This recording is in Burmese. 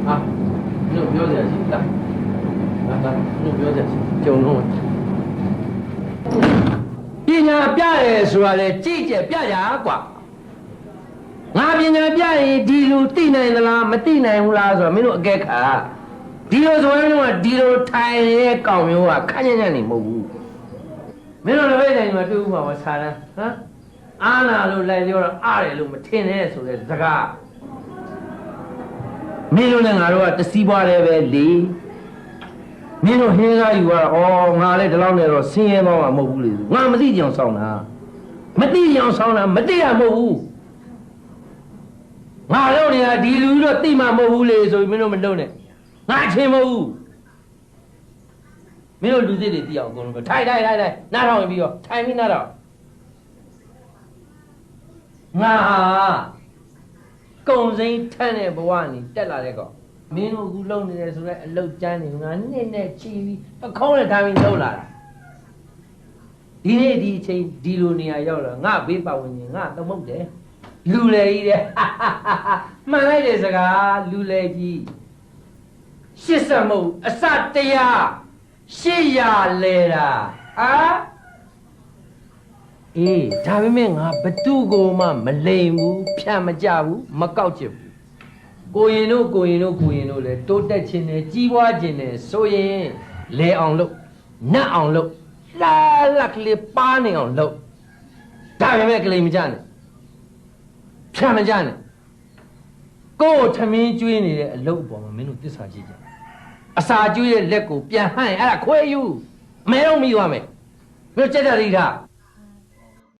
啊，你不要这样，来，你不要这样，就弄。ပညာပြရဲဆိုတာလေကြည့်ကြပြကြကွာငါပညာပြရင်ဒီလိုသိနိုင်သလားမသိနိုင်ဘူးလားဆိုတော့မင်းတို့အကဲခါဒီလိုဆိုရင်တော့ဒီလိုထိုင်ရဲကောင်မျိုးကခက်ညံ့ညံ့နေမဟုတ်ဘူးမင်းတို့လည်းပဲတိုင်မှာတွေ့ဦးမှာပါဆာလန်းဟမ်အားနာလို့လိုက်ပြောတော့အားတယ်လို့မထင်နဲ့ဆိုတဲ့စကားမင်းတို့နဲ့ငါတို့ကတစည်းပွားတယ်ပဲလေမင်းတို့ဟင်းကားယူကတော့ဩငါလည်းဒီလောက်နဲ့တော့ဆင်းရဲတော့မှာမဟုတ်ဘူးလေငါမသိကြအောင်ဆောင်းတာမသိကြအောင်ဆောင်းတာမသိရမဟုတ်ဘူးငါတို့နေရာဒီလူတော့သိမှာမဟုတ်ဘူးလေဆိုပြီးမင်းတို့မလုပ်နဲ့ငါချင်းမဟုတ်ဘူးမင်းတို့လူစစ်တွေသိအောင်အကုန်လုံးပဲထိုင်နားထောင်ပြီးတော့ထိုင်ပြီးနားထောင်ငါကုံစိမ်းထမ်းတဲ့ဘဝနေတက်လာတဲ့ကောင်မင်းတို့အခုလုံနေတယ်ဆိုတော့အလုတ်ကျန်းနေငါနှစ်နဲ့ချီပြီးအခေါင်းနဲ့ထားပြီးလုံလာတာဒီနေ့ဒီအချိန်ဒီလိုနေရာရောက်လာငါဘေးပတ်ဝန်းကျင်ငါသမုတ်တယ်လူလေကြီးတဲ့မှန်လိုက်တဲ့စကားလူလေကြီး80မုတ်အစတရား800လဲတာဟာအေးဒါပေမဲ့ငါဘသူကိုမှမလိမ်ဘူးဖြတ်မကြဘူးမကောက်ချစ်ဘူးကိုရင်တို့လေတိုးတက်ခြင်းနဲ့ကြီးပွားခြင်းနဲ့ဆိုရင်လဲအောင်လုပ်နတ်အောင်လုပ်လာလက်ကလေးပါနေအောင်လုပ်ဒါပေမဲ့ကလေးမကြနဲ့ဖြတ်မကြနဲ့ကိုယ်ထမင်းကျွေးနေတဲ့အလုပ်ပေါ်မှာမင်းတို့သစ္စာရှိကြအစာကျွေးတဲ့လက်ကိုပြန်ဟန့်အဲ့ဒါခွဲယူမဲတော့မိသွားမယ်မင်းကြက်ကြလိထား